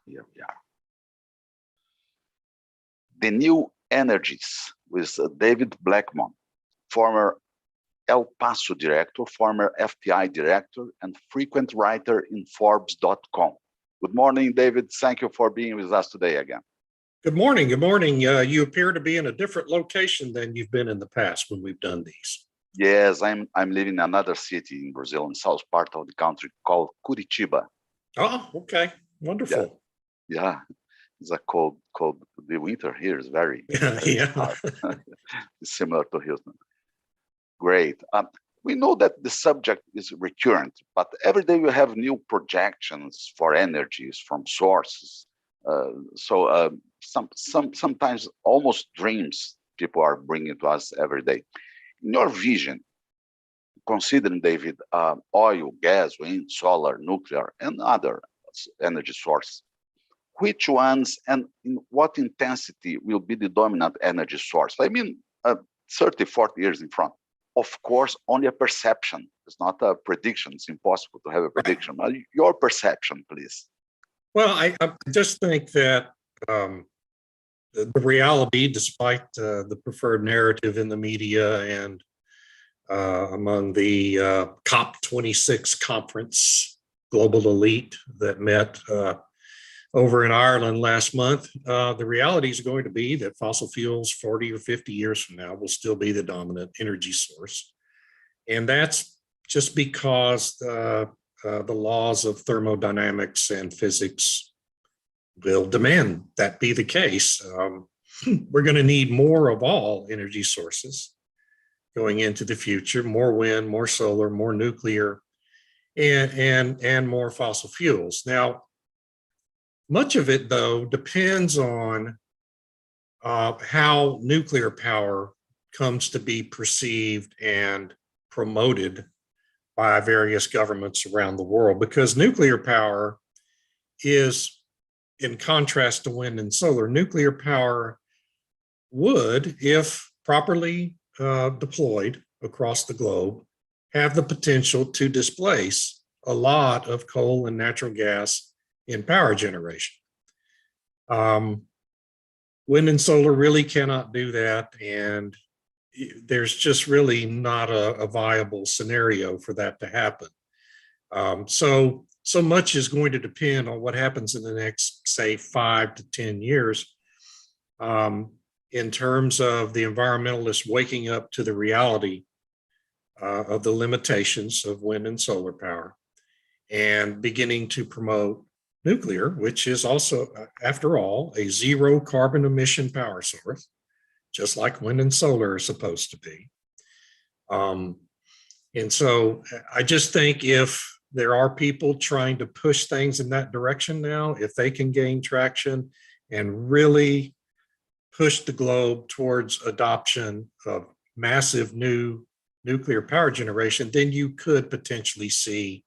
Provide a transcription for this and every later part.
Here we are. The New Energies with David Blackmon, former El Paso director, former FTI director, and frequent writer in Forbes.com. Good morning, David. Thank you for being with us today again. Good morning. Good morning. You appear to be in a different location than you've been in the past when we've done these. Yes, I'm living in another city in Brazil, in south part of the country called Curitiba. Oh, okay. Wonderful. Yeah. It's a cold. The winter here is very hard. It's similar to Houston. Great. We know that the subject is recurrent, but every day we have new projections for energies from sources. Sometimes almost dreams people are bringing to us every day. In your vision, considering, David, oil, gas, wind, solar, nuclear, and other energy sources, which ones and in what intensity will be the dominant energy source? I mean, 30, 40 years in front. Of course, only a perception. It's not a prediction. It's impossible to have a prediction. Right. Your perception, please. Well, I just think that the reality, despite the preferred narrative in the media and among the COP26 conference, global elite that met over in Ireland last month, the reality is going to be that fossil fuels 40 or 50 years from now will still be the dominant energy source. And that's just because the laws of thermodynamics and physics will demand that be the case. We're going to need more of all energy sources going into the future, more wind, more solar, more nuclear, and more fossil fuels. Now, much of it, though, depends on how nuclear power comes to be perceived and promoted by various governments around the world, because nuclear power is, in contrast to wind and solar, nuclear power would, if properly deployed across the globe, have the potential to displace a lot of coal and natural gas in power generation. Wind and solar really cannot do that, and there's just really not a viable scenario for that to happen. So much is going to depend on what happens in the next, say, 5 to 10 years in terms of the environmentalists waking up to the reality of the limitations of wind and solar power and beginning to promote nuclear, which is also, after all, a zero carbon emission power source, just like wind and solar are supposed to be. And so I just think if there are people trying to push things in that direction now, if they can gain traction and really push the globe towards adoption of massive new nuclear power generation, then you could potentially see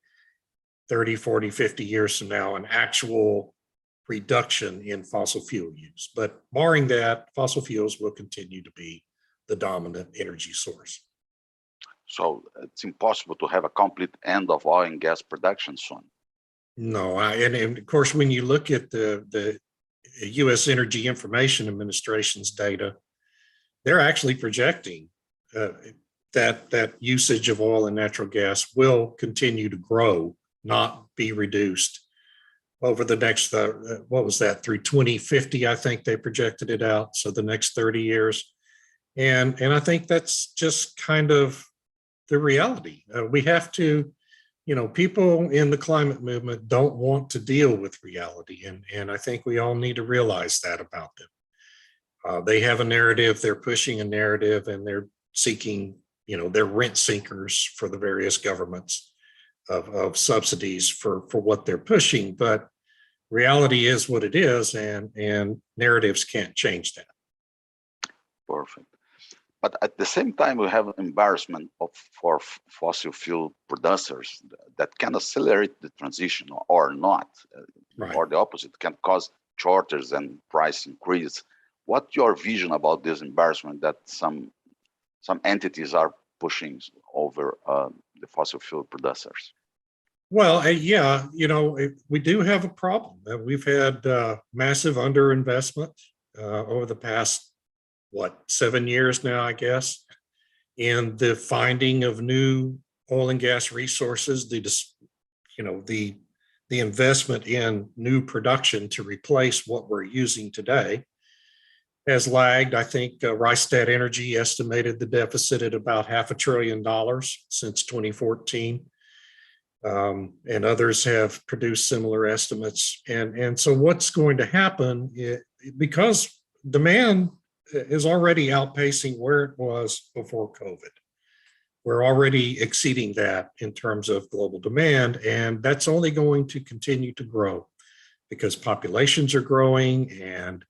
30, 40, 50 years from now an actual reduction in fossil fuel use. But barring that, fossil fuels will continue to be the dominant energy source. So it's impossible to have a complete end of oil and gas production soon. No, and of course, when you look at the U.S. Energy Information Administration's data, they're actually projecting that usage of oil and natural gas will continue to grow, not be reduced over the next, what was that, through 2050, I think they projected it out. So the next 30 years. And I think that's just kind of the reality. We have to, people in the climate movement don't want to deal with reality. And I think we all need to realize that about them. They have a narrative, they're pushing a narrative, and they're seeking, they're rent seekers for the various governments of subsidies for what they're pushing. But reality is what it is, and narratives can't change that. Perfect. But at the same time, we have embarrassment for fossil fuel producers that can accelerate the transition or not, Right. Or the opposite, can cause shortages and price increase. What's your vision about this embarrassment that some entities are pushing over the fossil fuel producers? Well, yeah, we do have a problem. We've had massive underinvestment over the past, 7 years now, I guess, in the finding of new oil and gas resources. The investment in new production to replace what we're using today has lagged. I think Rystad Energy estimated the deficit at about $500 billion since 2014. And others have produced similar estimates. And so what's going to happen because demand is already outpacing where it was before COVID. We're already exceeding that in terms of global demand, and that's only going to continue to grow because populations are growing and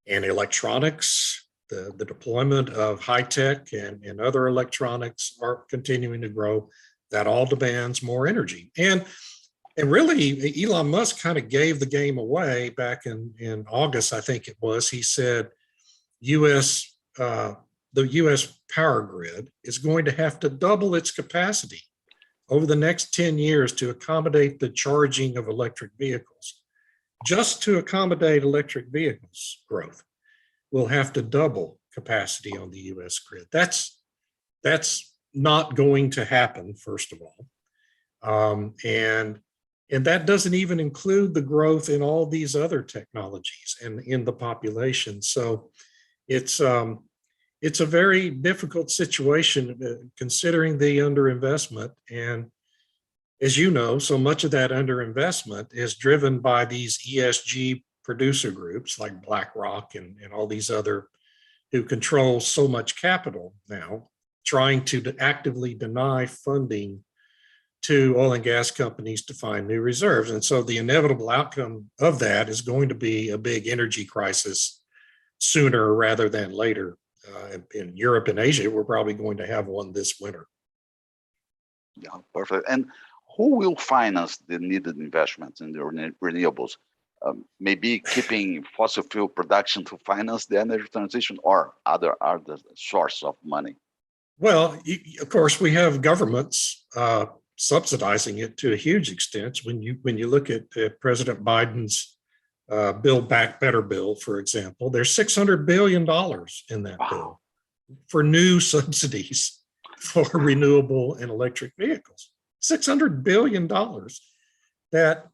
electronics, the deployment of high tech and other electronics are continuing to grow. That all demands more energy. And really, Elon Musk kind of gave the game away back in August, I think it was. He said US the US power grid is going to have to double its capacity over the next 10 years to accommodate the charging of electric vehicles. Just to accommodate electric vehicles growth, we'll have to double capacity on the US grid. That's not going to happen, first of all. And that doesn't even include the growth in all these other technologies and in the population. So it's a very difficult situation considering the underinvestment. And as you know, so much of that underinvestment is driven by these ESG producer groups like BlackRock and all these other who control so much capital now, trying to actively deny funding to oil and gas companies to find new reserves. And so the inevitable outcome of that is going to be a big energy crisis sooner rather than later. In Europe and Asia, we're probably going to have one this winter. Yeah, perfect. And who will finance the needed investments in the renewables? Maybe keeping fossil fuel production to finance the energy transition, or other source of money? Well, of course, we have governments subsidizing it to a huge extent. When you look at President Biden's Build Back Better bill, for example, there's $600 billion in that bill for new subsidies for renewable and electric vehicles. $600 billion that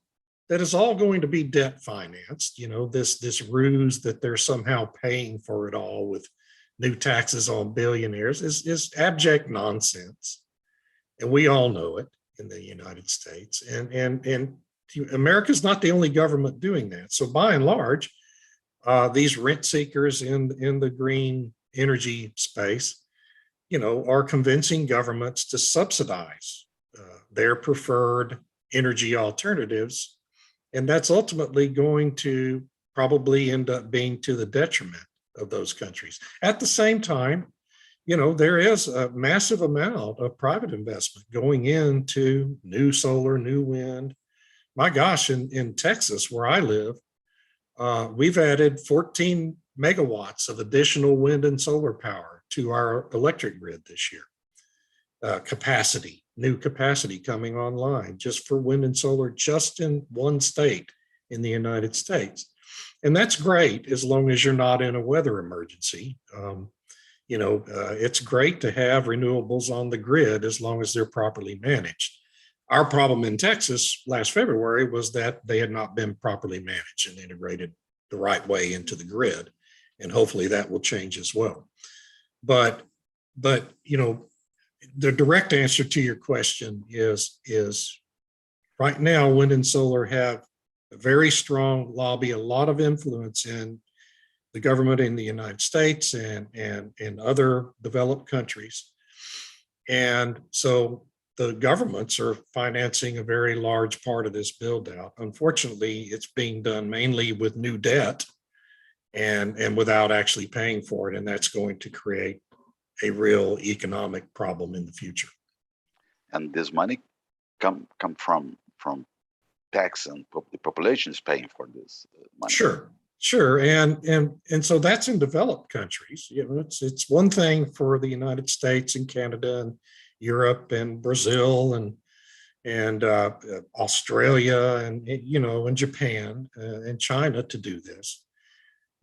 is all going to be debt financed. This ruse that they're somehow paying for it all with new taxes on billionaires is abject nonsense. And we all know it in the United States. And America's not the only government doing that. So by and large, these rent seekers in the green energy space, are convincing governments to subsidize their preferred energy alternatives. And that's ultimately going to probably end up being to the detriment of those countries. At the same time, there is a massive amount of private investment going into new solar, new wind. My gosh, in Texas, where I live, we've added 14 megawatts of additional wind and solar power to our electric grid this year. New capacity coming online just for wind and solar, just in one state in the United States. And that's great as long as you're not in a weather emergency. It's great to have renewables on the grid as long as they're properly managed. Our problem in Texas last February was that they had not been properly managed and integrated the right way into the grid. And hopefully that will change as well. But the direct answer to your question is right now, wind and solar have a very strong lobby, a lot of influence in the government in the United States and in other developed countries. And so the governments are financing a very large part of this build out. Unfortunately, it's being done mainly with new debt and without actually paying for it. And that's going to create a real economic problem in the future. And this money come from tax, and the population is paying for this money. Sure. And so that's in developed countries. It's one thing for the United States and Canada and Europe and Brazil and and Australia and, and Japan and China to do this.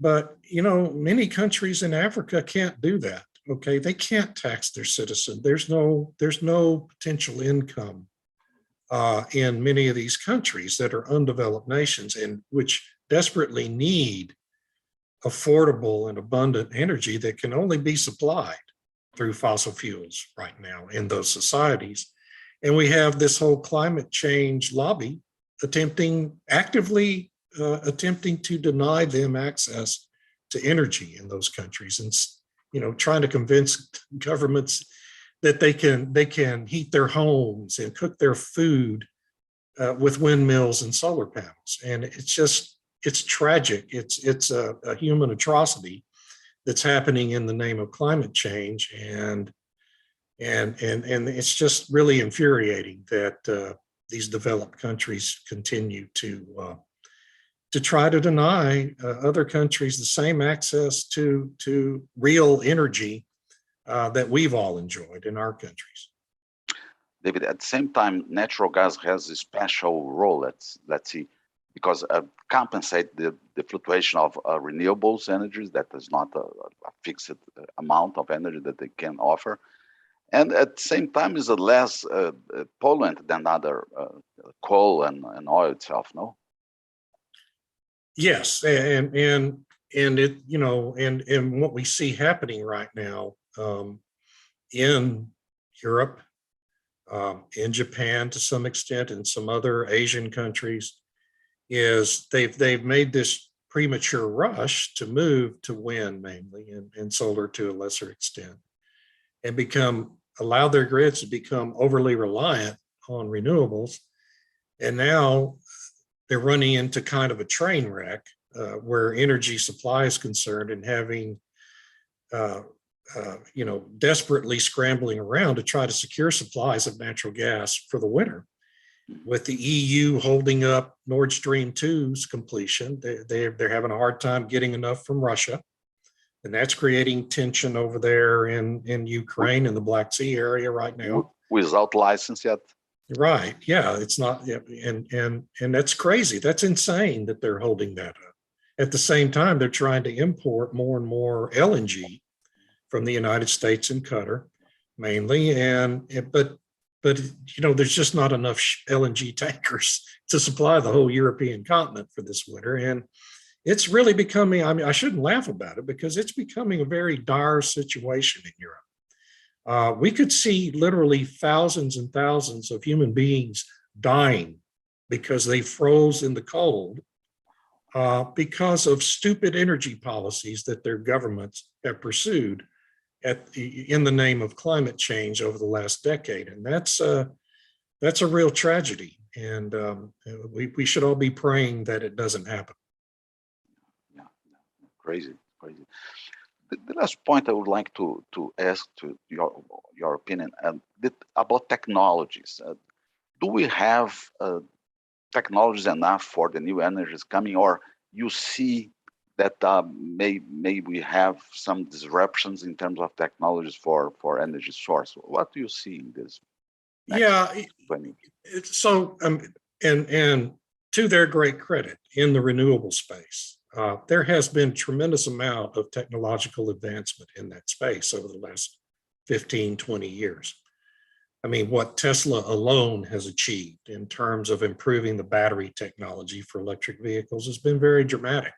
But, many countries in Africa can't do that. Okay. They can't tax their citizens. There's no potential income in many of these countries that are undeveloped nations and which desperately need affordable and abundant energy that can only be supplied through fossil fuels right now in those societies. And we have this whole climate change lobby actively attempting to deny them access to energy in those countries, and trying to convince governments that they can heat their homes and cook their food with windmills and solar panels. And it's tragic. It's a human atrocity that's happening in the name of climate change, and it's just really infuriating that these developed countries continue to try to deny other countries the same access to real energy that we've all enjoyed in our countries. David, at the same time, natural gas has a special role, let's see, because compensate the fluctuation of renewables energies that is not a fixed amount of energy that they can offer. And at the same time is a less pollutant than other coal and oil itself, no? Yes, and it, and what we see happening right now in Europe, in Japan to some extent, and some other Asian countries, is they've made this premature rush to move to wind mainly and solar to a lesser extent, and allow their grids to become overly reliant on renewables. And now they're running into kind of a train wreck where energy supply is concerned, and having desperately scrambling around to try to secure supplies of natural gas for the winter. With the EU holding up Nord Stream 2's completion, they're having a hard time getting enough from Russia. And that's creating tension over there in Ukraine and the Black Sea area right now. Without license yet. Right. Yeah. It's not. And that's crazy. That's insane that they're holding that up. At the same time, they're trying to import more and more LNG from the United States and Qatar mainly. But there's just not enough LNG tankers to supply the whole European continent for this winter. And it's really becoming, I shouldn't laugh about it because it's becoming a very dire situation in Europe. We could see literally thousands and thousands of human beings dying because they froze in the cold because of stupid energy policies that their governments have pursued in the name of climate change over the last decade. And that's a real tragedy. And we should all be praying that it doesn't happen. Yeah, crazy. The last point I would like to ask to your opinion about technologies. Do we have technologies enough for the new energies coming, or you see that may we have some disruptions in terms of technologies for energy source? What do you see in this? Yeah. So and to their great credit, in the renewable space, there has been tremendous amount of technological advancement in that space over the last 15, 20 years. I mean, what Tesla alone has achieved in terms of improving the battery technology for electric vehicles has been very dramatic.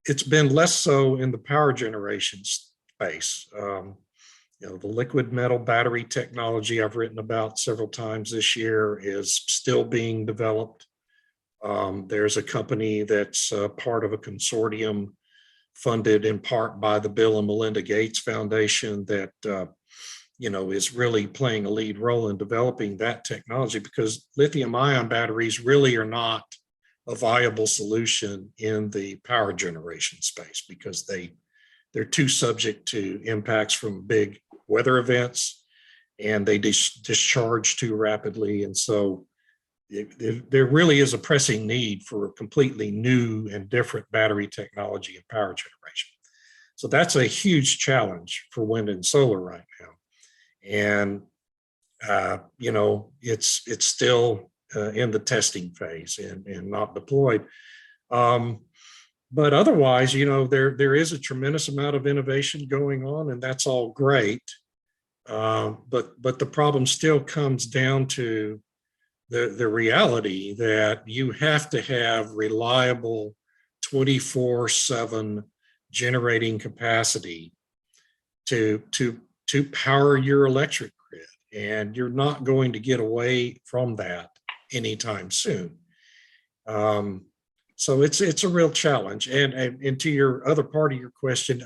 It's been less so in the power generation space. The liquid metal battery technology I've written about several times this year is still being developed. There's a company that's part of a consortium funded in part by the Bill and Melinda Gates Foundation that is really playing a lead role in developing that technology, because lithium-ion batteries really are not a viable solution in the power generation space because they're too subject to impacts from big weather events, and they discharge too rapidly. And so there really is a pressing need for a completely new and different battery technology and power generation. So that's a huge challenge for wind and solar right now. And It's still in the testing phase and not deployed. But otherwise, there is a tremendous amount of innovation going on, and that's all great. But the problem still comes down to the reality that you have to have reliable 24/7 generating capacity to power your electric grid, and you're not going to get away from that anytime soon. So it's a real challenge. And to your other part of your question,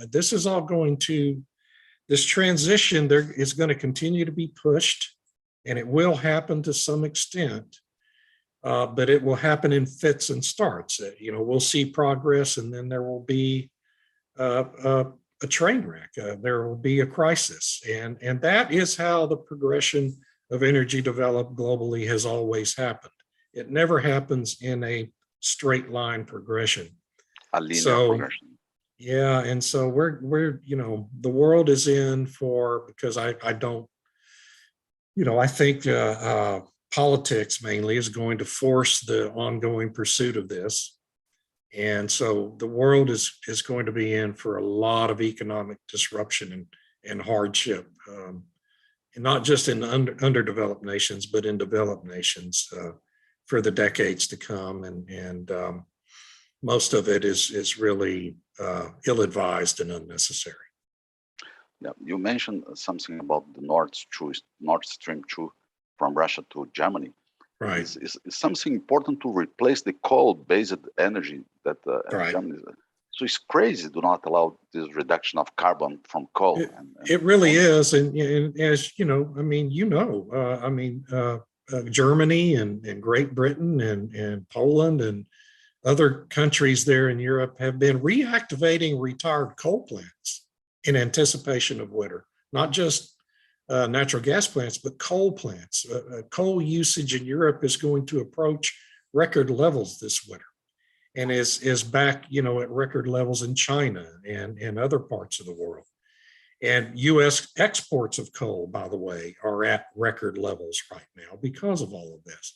this transition there is going to continue to be pushed, and it will happen to some extent, but it will happen in fits and starts. We'll see progress, and then there will be a train wreck. There will be a crisis, and that is how the progression of energy developed globally has always happened. It never happens in a straight line progression. A linear progression. Yeah, and so we're the world is in for, because I don't, I think politics mainly is going to force the ongoing pursuit of this. And so the world is going to be in for a lot of economic disruption and hardship, and not just in underdeveloped nations, but in developed nations for the decades to come. And most of it is really ill-advised and unnecessary. Yeah, you mentioned something about the Nord Stream 2 from Russia to Germany. Right. Is something important to replace the coal-based energy that Right. Germany is. So it's crazy to not allow this reduction of carbon from coal. It really is, and as Germany and Great Britain and Poland and other countries there in Europe have been reactivating retired coal plants in anticipation of winter, not just natural gas plants, but coal plants. Coal usage in Europe is going to approach record levels this winter, and is back, at record levels in China and other parts of the world. And U.S. exports of coal, by the way, are at record levels right now because of all of this.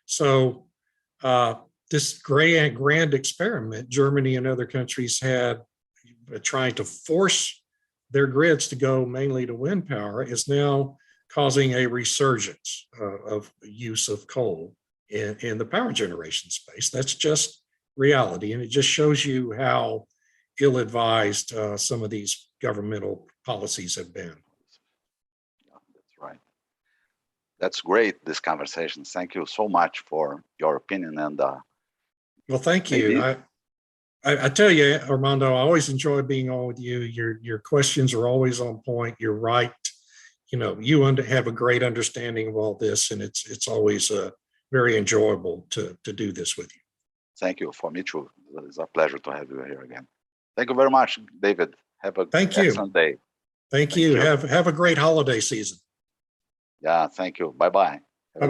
So this grand experiment Germany and other countries had trying to force their grids to go mainly to wind power is now causing a resurgence of use of coal in the power generation space. That's just reality, and it just shows you how ill-advised some of these governmental policies have been. Yeah, that's right. That's great, this conversation. Thank you so much for your opinion. And well, thank you. I tell you, Armando, I always enjoy being on with you. Your questions are always on point. You're right. You have a great understanding of all this, and it's always very enjoyable to do this with you. Thank you. For me too. It's a pleasure to have you here again. Thank you very much, David. Have a excellent day. Thank you. Have a great holiday season. Yeah, thank you. Bye-bye.